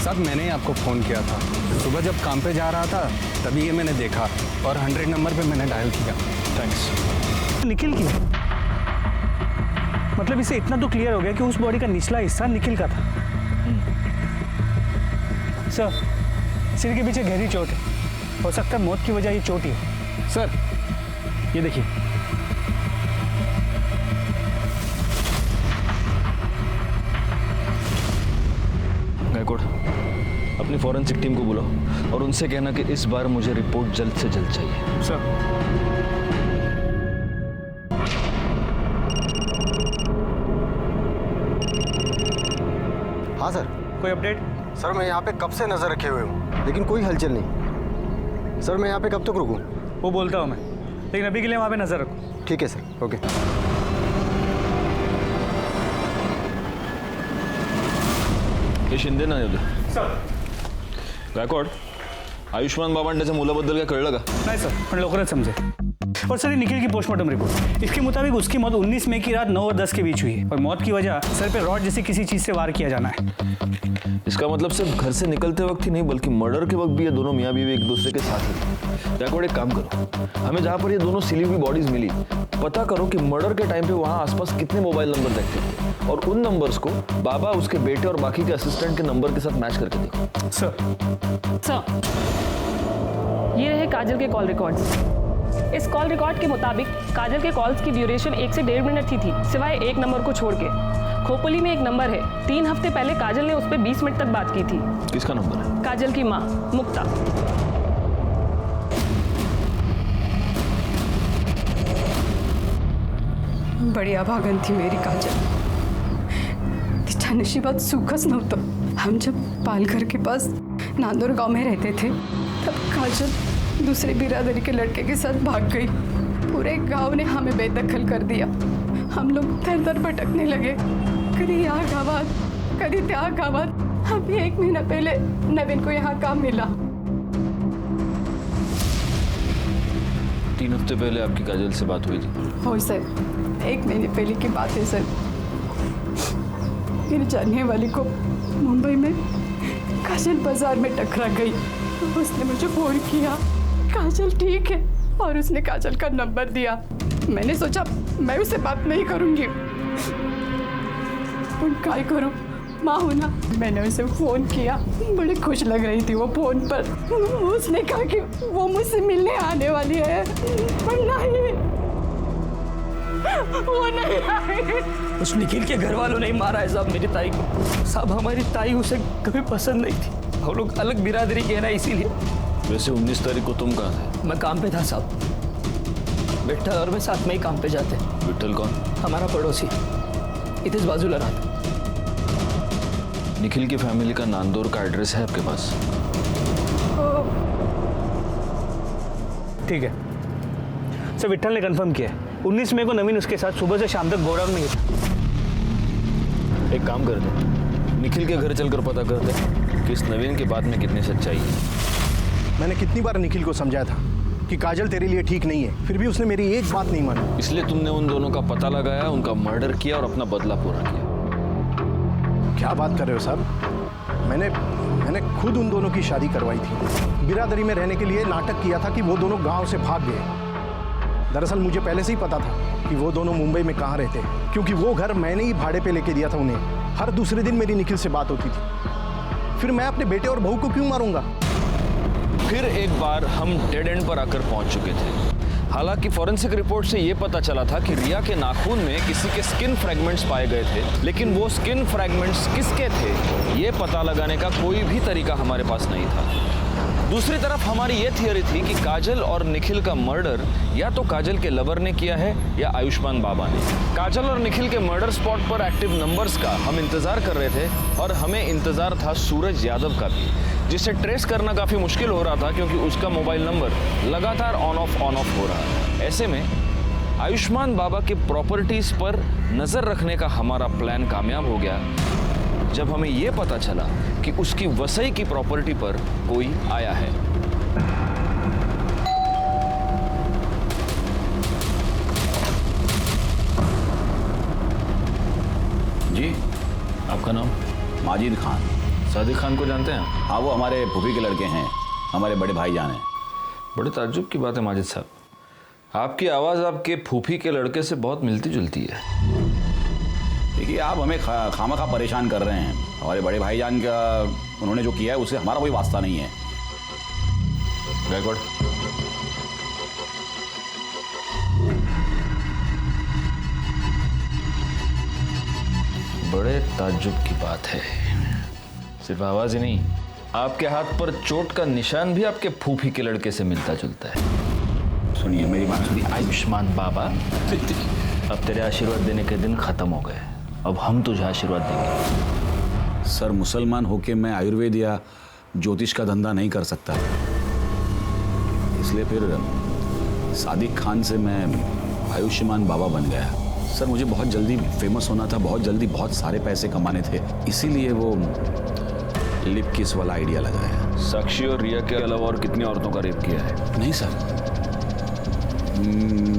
[SPEAKER 19] सर, मैंने ही आपको फ़ोन किया था। सुबह जब काम पे जा रहा था तभी ये मैंने देखा और 100 नंबर पे मैंने डायल किया।
[SPEAKER 16] थैंक्स। निखिल की, मतलब इसे इतना तो क्लियर हो गया कि उस बॉडी का निचला हिस्सा निखिल का था। सर, सिर के पीछे गहरी चोट है, हो सकता है मौत की वजह ये चोट ही है। सर, ये देखिए।
[SPEAKER 7] गायकवाड़, अपनी फॉरेंसिक टीम को बुलाओ और उनसे कहना कि इस बार मुझे रिपोर्ट जल्द से जल्द चाहिए।
[SPEAKER 16] सर।
[SPEAKER 15] हाँ सर।
[SPEAKER 16] कोई अपडेट?
[SPEAKER 15] सर, मैं यहाँ पे कब से नजर रखे हुए हूँ लेकिन कोई हलचल नहीं। सर, मैं यहाँ पे कब तक रुकूँ?
[SPEAKER 16] वो बोलता हूँ मैं, लेकिन अभी के लिए वहाँ पे नजर रखो।
[SPEAKER 15] ठीक है सर, ओके।
[SPEAKER 7] हे शिंदे ना सर। गायकवाड, आयुष्मान बाबांच्या मुलाबद्दल काय कळलं का?
[SPEAKER 16] नाही सर, पण लवकरच समजेल। और सर ये निखिल की पोस्टमार्टम रिपोर्ट, इसके मुताबिक उसकी मौत 19 मई की रात 9 और 10 के बीच हुई है और मौत की वजह सर पे रॉड जैसी किसी चीज से वार किया जाना है।
[SPEAKER 7] इसका मतलब सिर्फ घर से निकलते वक्त ही नहीं बल्कि मर्डर के वक्त भी ये दोनों मियाँ बीवी एक दूसरे के साथ थे। गैकवाड़ एक काम करो, हमें जहाँ पर ये दोनों सिली हुई बॉडीज मिली पता करो कि मर्डर के टाइम पे वहाँ आसपास कितने मोबाइल नंबर देखते थे और उन नंबर्स को बाबा, उसके बेटे और बाकी के असिस्टेंट के नंबर के साथ मैच करके देखो।
[SPEAKER 16] सर
[SPEAKER 14] ये रहे काजल के कॉल रिकॉर्ड्स। इस कॉल रिकॉर्ड के मुताबिक काजल के कॉल्स की ड्यूरेशन 1 से 1.5 मिनट थी सिवाय एक नंबर को छोड़ के। खोपली में एक नंबर है, 3 हफ्ते पहले काजल ने उस पर 20 मिनट तक बात की थी।
[SPEAKER 7] किसका नंबर है?
[SPEAKER 14] काजल की माँ मुक्ता।
[SPEAKER 9] बड़ी अभागन थी मेरी काजल, तिच्या नशिबात सुखच नव्हतं। हम जब पालघर के पास नांदोर गांव में रहते थे तब काजल दूसरे बिरादरी के लड़के के साथ भाग गई। पूरे गांव ने हमें बेदखल कर दिया। हम लोग दर दर भटकने लगे, कभी यहाँ गावात कभी त्या गावात। अभी 1 महीना पहले नवीन को यहाँ काम मिला।
[SPEAKER 7] 3 हफ्ते पहले आपकी काजल से बात हुई थी?
[SPEAKER 9] हो सर, 1 महीने पहले की बात है सर। मेरी जानने वाली को मुंबई में काजल बाजार में टकरा गई। उसने मुझे फोन किया, काजल ठीक है, और उसने काजल का नंबर दिया। मैंने सोचा मैं उससे बात नहीं करूंगी, क्या करूं, माँ हूं ना। मैंने उसे फोन किया, बड़ी खुश लग रही थी वो फोन पर। उसने कहा कि वो मुझसे मिलने आने वाली है, पर नहीं, वो नहीं आई।
[SPEAKER 4] उस निखिल के घर वालों ने मारा है साहब मेरी ताई को। साहब हमारी ताई उसे कभी पसंद नहीं थी, हम लोग अलग बिरादरी के हैं ना, इसीलिए।
[SPEAKER 7] वैसे 19 तारीख को तुम कहाँ थे?
[SPEAKER 4] मैं काम पे था साहब, विट्ठल और मैं साथ में ही काम पे जाते।
[SPEAKER 7] विट्ठल कौन?
[SPEAKER 4] हमारा पड़ोसी, इधर बाजूला रहा था।
[SPEAKER 7] निखिल की फैमिली का नांदौर का एड्रेस है आपके पास?
[SPEAKER 16] ठीक है सर, विट्ठल ने कंफर्म किया है 19 मई को नवीन उसके साथ सुबह से शाम तक गोडाउन में ही था।
[SPEAKER 7] एक काम करते, निखिल के घर चलकर पता करते कि इस नवीन की बात में कितनी सच्चाई है।
[SPEAKER 15] मैंने कितनी बार निखिल को समझाया था कि काजल तेरे लिए ठीक नहीं है, फिर भी उसने मेरी एक बात नहीं मानी।
[SPEAKER 7] इसलिए तुमने उन दोनों का पता लगाया, उनका मर्डर किया और अपना बदला पूरा किया।
[SPEAKER 15] क्या बात कर रहे हो साहब? मैंने खुद उन दोनों की शादी करवाई थी। बिरादरी में रहने के लिए नाटक किया था कि वो दोनों गांव से भाग गए। दरअसल मुझे पहले से ही पता था कि वो दोनों मुंबई में कहाँ रहते हैं, क्योंकि वो घर मैंने ही भाड़े पे लेके दिया था उन्हें। हर दूसरे दिन मेरी निखिल से बात होती थी। फिर मैं अपने बेटे और बहू को क्यों मारूंगा?
[SPEAKER 7] फिर एक बार हम डेड एंड पर आकर पहुंच चुके थे। हालांकि फॉरेंसिक रिपोर्ट से यह पता चला था कि रिया के नाखून में किसी के स्किन फ्रैगमेंट्स पाए गए थे, लेकिन वो स्किन फ्रैगमेंट्स किसके थे ये पता लगाने का कोई भी तरीका हमारे पास नहीं था। दूसरी तरफ हमारी ये थियरी थी कि काजल और निखिल का मर्डर या तो काजल के लवर ने किया है या आयुष्मान बाबा ने। काजल और निखिल के मर्डर स्पॉट पर एक्टिव नंबर्स का हम इंतजार कर रहे थे और हमें इंतजार था सूरज यादव का भी, जिसे ट्रेस करना काफी मुश्किल हो रहा था क्योंकि उसका मोबाइल नंबर लगातार ऑन ऑफ हो रहा है। ऐसे में आयुष्मान बाबा के प्रॉपर्टीज पर नजर रखने का हमारा प्लान कामयाब हो गया जब हमें यह पता चला कि उसकी वसई की प्रॉपर्टी पर कोई आया है।
[SPEAKER 3] जी,
[SPEAKER 7] आपका नाम?
[SPEAKER 3] माजिद खान।
[SPEAKER 7] सादिक खान को जानते हैं?
[SPEAKER 3] हाँ, वो हमारे फूफी के लड़के हैं, हमारे बड़े भाईजान हैं।
[SPEAKER 7] बड़े ताज्जुब की बात है माजिद साहब, आपकी आवाज़ आपके फूफी के लड़के से बहुत मिलती जुलती है।
[SPEAKER 3] देखिए, आप हमें खामखा परेशान कर रहे हैं। हमारे बड़े भाईजान का उन्होंने जो किया है उससे हमारा कोई वास्ता नहीं है।
[SPEAKER 7] गैकवाड़, बड़े ताज्जुब की बात है। सिर्फ आवाज ही नहीं, आपके हाथ पर चोट का निशान भी आपके फूफी के लड़के से मिलता जुलता है।
[SPEAKER 3] सुनिए, मेरी बात सुनिए।
[SPEAKER 7] आयुष्मान बाबा, अब तेरे आशीर्वाद देने के दिन खत्म हो गए, अब हम तुझे आशीर्वाद देंगे।
[SPEAKER 3] सर, मुसलमान होके मैं आयुर्वेद या ज्योतिष का धंधा नहीं कर सकता, इसलिए फिर सादिक खान से मैं आयुष्मान बाबा बन गया। सर, मुझे बहुत जल्दी फेमस होना था, बहुत जल्दी बहुत सारे पैसे कमाने थे, इसीलिए वो लिप किस वाला आइडिया लगाया।
[SPEAKER 7] साक्षी और रिया के अलावा और कितनी औरतों का रेप किया है?
[SPEAKER 3] नहीं सर,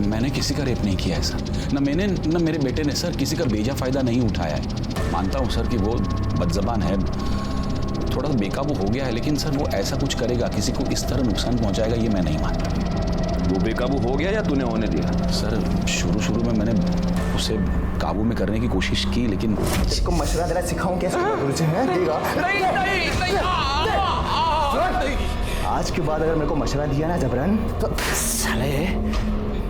[SPEAKER 3] मैंने किसी का रेप नहीं किया है सर। न मैंने न मेरे बेटे ने सर किसी का बेजा फायदा नहीं उठाया है। मानता हूँ सर कि वो बदजबान है, थोड़ा सा बेकाबू हो गया है, लेकिन सर वो ऐसा कुछ करेगा, किसी को इस तरह नुकसान पहुंचाएगा, ये मैं नहीं मानता।
[SPEAKER 7] वो बेकाबू हो गया या तूने होने दिया?
[SPEAKER 3] सर शुरू में मैंने उसे काबू में करने की कोशिश की, लेकिन
[SPEAKER 1] इसको मशवरा देना सिखाऊं कैसे? तुझे है देगा? आज के बाद अगर मेरे को मशवरा दिया ना जबरन, तो साले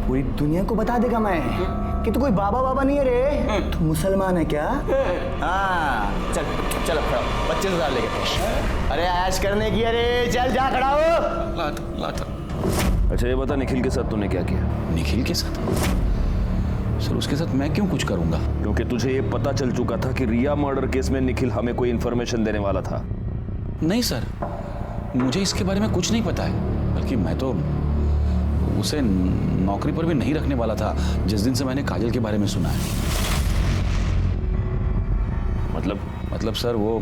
[SPEAKER 1] पूरी दुनिया को बता देगा मैं कि तू कोई बाबा नहीं है रे, तू मुसलमान है क्या? हाँ चल चल खड़ा 25,000 लेके। अरे ऐश करने की, अरे चल जा खड़ा हो।
[SPEAKER 7] लाता। अच्छा ये बता, निखिल के साथ तूने क्या किया?
[SPEAKER 3] निखिल के साथ? सर उसके साथ मैं क्यों कुछ करूंगा?
[SPEAKER 7] क्योंकि तुझे ये पता चल चुका था कि रिया मर्डर केस में निखिल हमें कोई इन्फॉर्मेशन देने वाला था।
[SPEAKER 3] नहीं सर, मुझे इसके बारे में कुछ नहीं पता है, बल्कि मैं तो उसे नौकरी पर भी नहीं रखने वाला था जिस दिन से मैंने काजल के बारे में सुना है। मतलब सर वो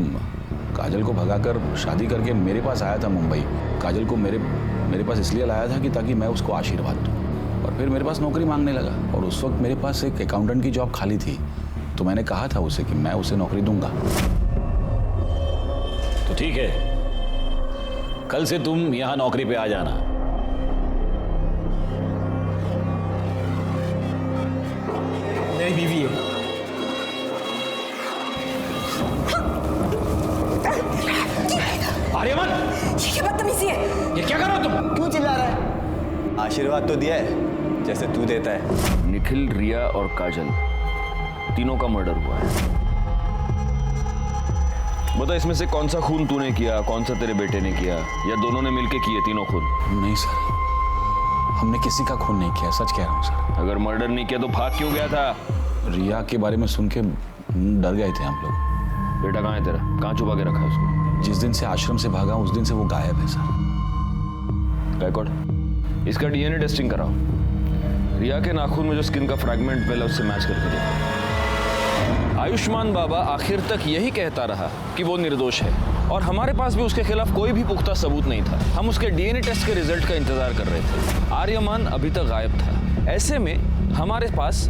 [SPEAKER 3] काजल को भगाकर शादी करके मेरे पास आया था मुंबई। काजल को मेरे पास इसलिए लाया था कि ताकि मैं उसको आशीर्वाद दूं, और फिर मेरे पास नौकरी मांगने लगा, और उस वक्त मेरे पास एक अकाउंटेंट की जॉब खाली थी, तो मैंने कहा था उसे कि मैं उसे नौकरी दूंगा। तो ठीक है, कल से तुम यहां नौकरी पे आ जाना।
[SPEAKER 4] मेरी बीवी है।
[SPEAKER 1] आर्यमन, ये क्या बदतमीजी है? ये क्या कर रहे हो तुम? क्यों चिल्ला रहा है? आशीर्वाद तो दिया है जैसे तू देता है।
[SPEAKER 7] निखिल, रिया और काजल तीनों का मर्डर हुआ है। बता इसमें से कौन सा खून तूने किया, कौन सा तेरे बेटे ने किया, या दोनों ने मिलके किए तीनों खून?
[SPEAKER 3] नहीं सर, हमने किसी का खून नहीं किया, सच कह रहा हूँ सर।
[SPEAKER 7] अगर मर्डर नहीं किया तो भाग क्यों गया था?
[SPEAKER 3] रिया के बारे में सुन के डर गए थे हम लोग।
[SPEAKER 7] बेटा कहाँ है तेरा? कहाँ छुपा के रखा है उसको?
[SPEAKER 3] जिस दिन से आश्रम से भागा उस दिन से वो गायब है सर।
[SPEAKER 7] बैकवर्ड, इसका डीएनए टेस्टिंग कराओ। रिया के नाखून में जो स्किन का फ्रैगमेंट मिला उससे मैच करके देखो। आयुष्मान बाबा आखिर तक यही कहता रहा कि वो निर्दोष है, और हमारे पास भी उसके खिलाफ कोई भी पुख्ता सबूत नहीं था। हम उसके डीएनए टेस्ट के रिजल्ट का इंतजार कर रहे थे। आर्यमान अभी तक गायब था। ऐसे में हमारे पास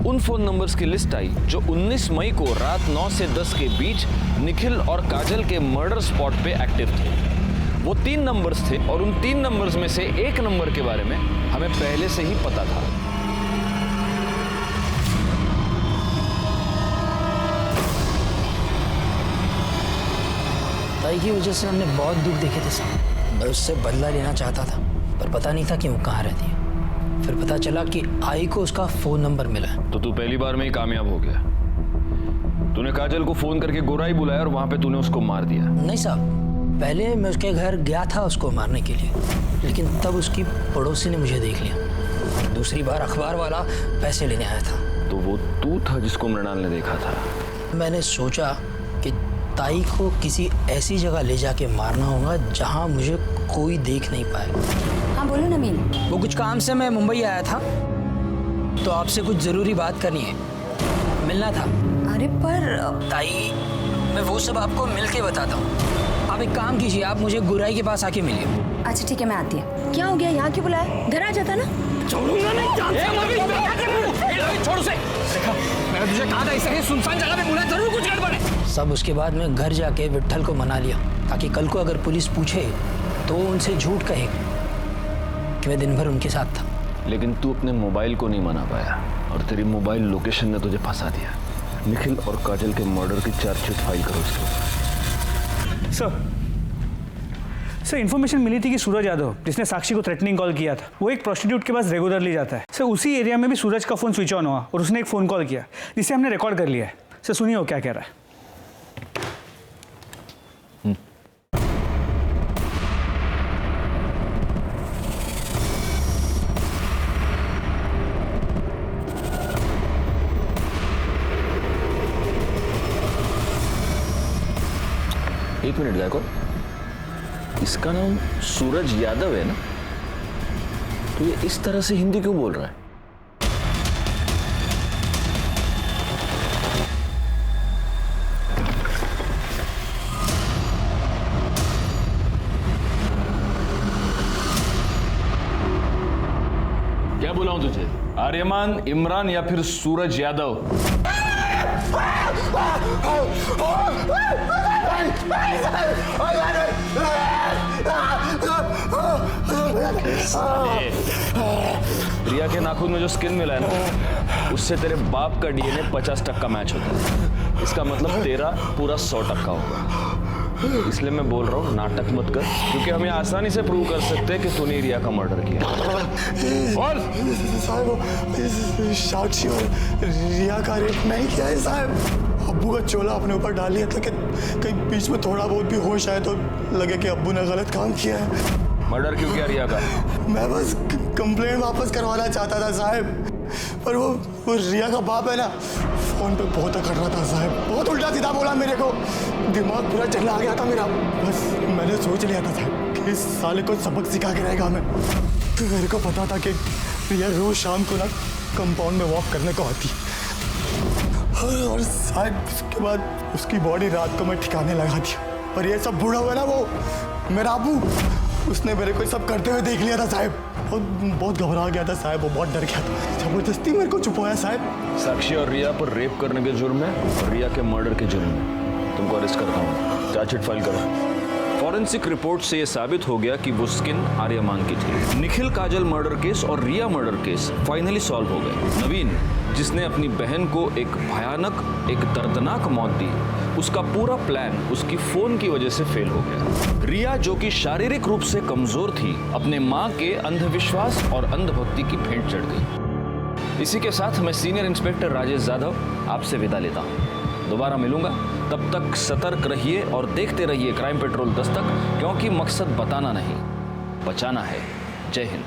[SPEAKER 7] उन फोन नंबर्स की लिस्ट आई जो 19 मई को रात 9 से 10 के बीच निखिल और काजल के मर्डर स्पॉट पे एक्टिव थे। वो 3 नंबर्स थे, और उन 3 नंबर्स में से एक नंबर के बारे में हमें पहले से ही पता था।
[SPEAKER 20] ताई की वजह से हमने बहुत दुख देखे थे साहब। मैं उससे बदला लेना चाहता था, पर पता नहीं था कि वो कहाँ रहती है। फिर पता चला कि आई को उसका फोन नंबर मिला है।
[SPEAKER 7] तो तू पहली बार में ही कामयाब हो गया। तूने काजल को फोन करके गोराई बुलाया और वहां पे तूने उसको मार दिया।
[SPEAKER 20] नहीं साहब, पहले मैं उसके घर गया था उसको मारने के लिए, लेकिन तब उसकी पड़ोसी ने मुझे देख लिया। दूसरी बार अखबार वाला पैसे लेने आया था।
[SPEAKER 7] तो वो तू था जिसको मृणाल ने देखा था?
[SPEAKER 20] मैंने सोचा कि ताई को किसी ऐसी जगह ले जाके मारना होगा जहाँ मुझे कोई देख नहीं पाए।
[SPEAKER 12] हाँ बोलो नमीन।
[SPEAKER 20] वो कुछ काम से मैं मुंबई आया था, तो आपसे कुछ जरूरी बात करनी है, मिलना था।
[SPEAKER 12] अरे पर
[SPEAKER 20] ताई, मैं वो सब आपको मिल के बताता हूँ। आप एक काम कीजिए, आप मुझे गुराई के पास आके मिलिए।
[SPEAKER 12] अच्छा ठीक है, मैं आती हूँ। क्या हो गया, यहाँ क्यों बुलाया? घर आ जाता ना।
[SPEAKER 4] छोड़ूंगा नहीं। छोड़ उसे। मैंने तुझे कहा था इसे सुनसान जगह पे बुलाया, जरूर कुछ गड़बड़ है।
[SPEAKER 20] सब उसके बाद मैं घर जाके विट्ठल को मना लिया, ताकि कल को अगर पुलिस पूछे तो उनसे झूठ कहे कि मैं दिन भर उनके साथ था।
[SPEAKER 7] लेकिन तू अपने मोबाइल को नहीं मना पाया, और तेरी मोबाइल लोकेशन ने तुझे फंसा दिया। निखिल और काजल के मर्डर की चार्जशीट फाइल करो इसके ऊपर।
[SPEAKER 16] सर इन्फॉर्मेशन मिली थी कि सूरज यादव, जिसने साक्षी को थ्रेटनिंग कॉल किया था, वो एक प्रोस्टिट्यूट के पास रेगुलरली जाता है। सर उसी एरिया में भी सूरज का फ़ोन स्विच ऑन हुआ और उसने एक फ़ोन कॉल किया जिसे हमने रिकॉर्ड कर लिया है। सर सुनिए वो क्या कह रहा है।
[SPEAKER 7] एक मिनट गायको, इसका नाम सूरज यादव है ना? तो ये इस तरह से हिंदी क्यों बोल रहा है? बुलाऊं तुझे? आर्यमान, इमरान या फिर सूरज यादव? रिया के नाखून में जो स्किन मिला है ना, उससे तेरे बाप का डीएनए 50% मैच होता है। इसका मतलब तेरा पूरा 100% होगा। इसलिए मैं बोल रहा हूँ नाटक मत कर, क्योंकि हम ये आसानी से प्रूव कर सकते हैं कि तूने रिया का मर्डर किया। बोल।
[SPEAKER 1] साहब, साक्षी और रिया का रेप नहीं किया है साहब। अब्बू का चोला अपने ऊपर डाल लिया था कि कहीं बीच में थोड़ा बहुत भी होश आए तो लगे कि अब्बू ने गलत काम किया है।
[SPEAKER 7] मर्डर क्यों किया रिया का?
[SPEAKER 1] मैं बस कंप्लेंट वापस करवाना चाहता था साहब, पर वो रिया का बाप है ना, फोन पे बहुत अकड़ रहा था साहब, बहुत उल्टा सीधा बोला मेरे को, दिमाग पूरा चलना आ गया था मेरा। बस मैंने सोच लिया था साहब कि इस साले को सबक सिखा के रहेगा मैं। मेरे को पता था कि रिया रोज शाम को ना कंपाउंड में वॉक करने को आती, और साहब उसके बाद उसकी बॉडी रात को मैं ठिकाने लगा दिया। पर ये सब बूढ़ा हुआ ना वो मेरा अबू, उसने मेरे को सब करते हुए देख लिया था साहब, और बहुत घबरा गया था साहब, वो बहुत डर गया था, जबरदस्ती मेरे को छुपाया साहब।
[SPEAKER 7] साक्षी और रिया पर रेप करने के जुर्म में और रिया के मर्डर के जुर्म में तुमको अरेस्ट करता हूँ। चार्जशीट फाइल करो। फॉरेंसिक रिपोर्ट से यह साबित हो गया कि वो स्किन आर्यमान की थी। निखिल काजल मर्डर केस और रिया मर्डर केस फाइनली सॉल्व हो गए। नवीन, जिसने अपनी बहन को एक भयानक, एक दर्दनाक मौत दी, उसका पूरा प्लान उसकी फोन की वजह से फेल हो गया। रिया, जो कि शारीरिक रूप से कमजोर थी, अपने माँ के अंधविश्वास और अंधभक्ति की भेंट चढ़ गई। इसी के साथ मैं सीनियर इंस्पेक्टर राजेश यादव आपसे विदा लेता हूँ। दोबारा मिलूंगा, तब तक सतर्क रहिए और देखते रहिए क्राइम पेट्रोल दस्तक, क्योंकि मकसद बताना नहीं, बचाना है। जय हिंद।